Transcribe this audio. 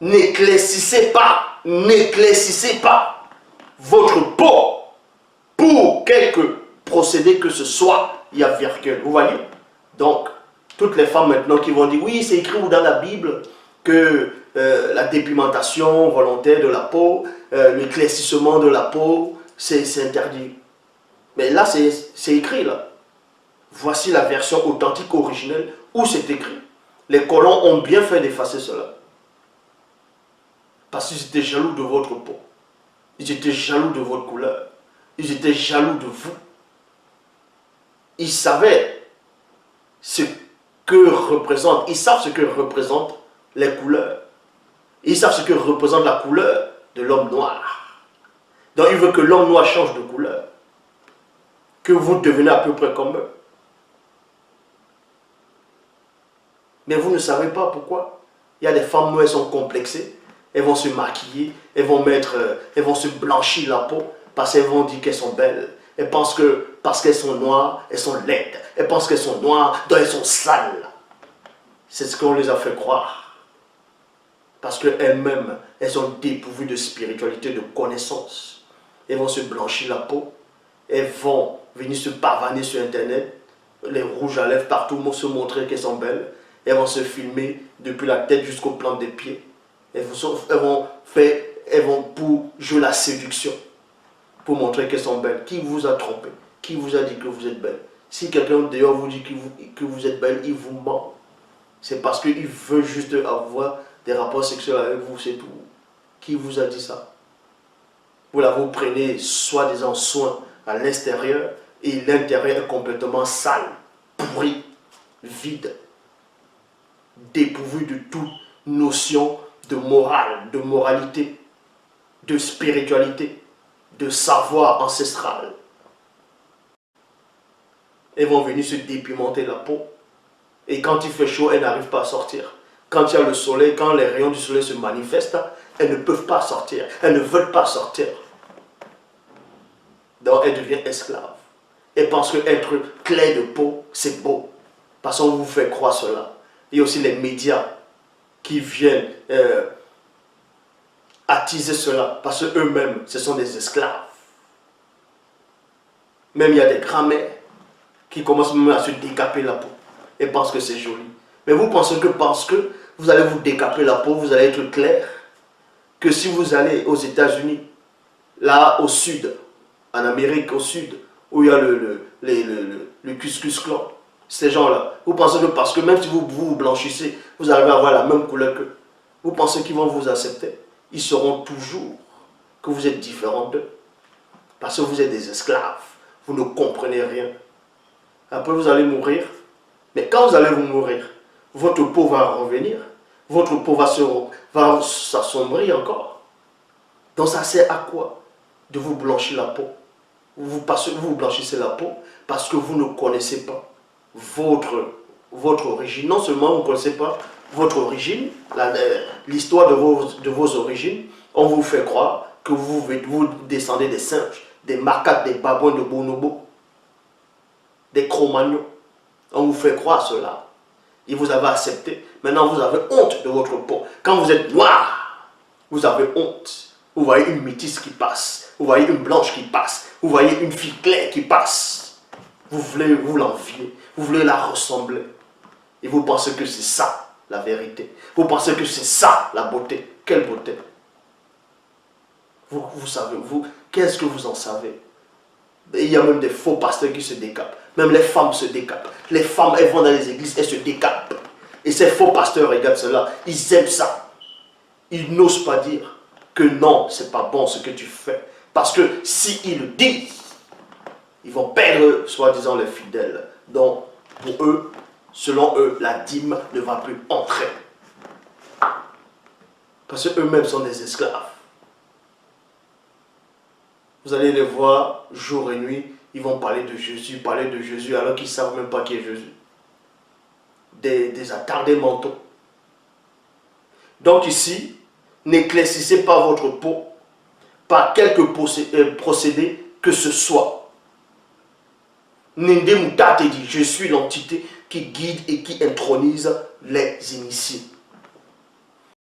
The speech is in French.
n'éclaircissez pas votre peau pour quelque procédé que ce soit, il y a virgule. Vous voyez? Donc, toutes les femmes maintenant qui vont dire, oui, c'est écrit dans la Bible que la dépigmentation volontaire de la peau, l'éclaircissement de la peau, c'est interdit. Mais là, c'est écrit là. Voici la version authentique originelle où c'est écrit. Les colons ont bien fait d'effacer cela. Parce qu'ils étaient jaloux de votre peau. Ils étaient jaloux de votre couleur. Ils étaient jaloux de vous. Ils savaient ce que représente, ils savent ce que représentent les couleurs. Ils savent ce que représente la couleur de l'homme noir. Donc ils veulent que l'homme noir change de couleur. Que vous devenez à peu près comme eux. Mais vous ne savez pas pourquoi. Il y a des femmes où elles sont complexées. Elles vont se maquiller, elles vont se blanchir la peau parce qu'elles vont dire qu'elles sont belles. Elles pensent que parce qu'elles sont noires, elles sont laides. Elles pensent qu'elles sont noires, donc elles sont sales. C'est ce qu'on les a fait croire. Parce qu'elles-mêmes, elles sont dépourvues de spiritualité, de connaissance. Elles vont se blanchir la peau. Elles vont venir se pavaner sur Internet, les rouges à lèvres partout, se montrer qu'elles sont belles. Elles vont se filmer depuis la tête jusqu'aux plantes des pieds. Elles vont pour jouer la séduction, pour montrer qu'elles sont belles. Qui vous a trompé? Qui vous a dit que vous êtes belle? Si quelqu'un dehors vous dit que vous êtes belle, il vous ment. C'est parce qu'il veut juste avoir des rapports sexuels avec vous, c'est tout. Qui vous a dit ça? Vous prenez soi-disant soin à l'extérieur et l'intérieur est complètement sale, pourri, vide, dépourvu de toute notion de morale, de moralité, de spiritualité, de savoir ancestral. Elles vont venir se dépimenter la peau. Et quand il fait chaud, elles n'arrivent pas à sortir. Quand il y a le soleil, quand les rayons du soleil se manifestent, elles ne peuvent pas sortir. Elles ne veulent pas sortir. Donc elles deviennent esclaves. Elles pensent qu'être clair de peau, c'est beau. Parce qu'on vous fait croire cela. Il y a aussi les médias qui viennent attiser cela. Parce qu'eux-mêmes, ce sont des esclaves. Même il y a des grands-mères qui commencent même à se décaper la peau. Et pensent que c'est joli. Mais vous pensez que parce que vous allez vous décaper la peau, vous allez être clair. Que si vous allez aux États-Unis, là au sud, en Amérique au sud, où il y a le Ku-Klux Klan, ces gens-là, vous pensez que parce que même si vous blanchissez, vous allez avoir la même couleur qu'eux, vous pensez qu'ils vont vous accepter? Ils sauront toujours que vous êtes différents d'eux. Parce que vous êtes des esclaves. Vous ne comprenez rien. Après vous allez mourir. Mais quand vous allez vous mourir, votre peau va revenir. Votre peau va s'assombrir encore. Donc ça sert à quoi de vous blanchir la peau? Vous blanchissez la peau parce que vous ne connaissez pas votre origine. Non seulement vous ne connaissez pas votre origine, l'histoire de vos origines, on vous fait croire que vous descendez des singes, des macaques, des babouins, de bonobos, des cro-magnons. On vous fait croire cela. Et vous avez accepté. Maintenant, vous avez honte de votre peau. Quand vous êtes noir, vous avez honte. Vous voyez une métisse qui passe. Vous voyez une blanche qui passe. Vous voyez une fille claire qui passe. Vous voulez vous l'envier. Vous voulez la ressembler. Et vous pensez que c'est ça, la vérité. Vous pensez que c'est ça, la beauté. Quelle beauté? Vous savez, qu'est-ce que vous en savez? Il y a même des faux pasteurs qui se décapent. Même les femmes se décapent. Les femmes, elles vont dans les églises, elles se décapent. Et ces faux pasteurs regardent cela. Ils aiment ça. Ils n'osent pas dire que non, c'est pas bon ce que tu fais. Parce que s'ils le disent, ils vont perdre, soi-disant, les fidèles. Donc, pour eux, selon eux, la dîme ne va plus entrer. Parce qu'eux-mêmes sont des esclaves. Vous allez les voir jour et nuit, ils vont parler de Jésus alors qu'ils ne savent même pas qui est Jésus. Des attardés mentaux. Donc ici, n'éclaircissez pas votre peau par quelque procédé que ce soit. Ninde Moutate dit, je suis l'entité qui guide et qui intronise les initiés.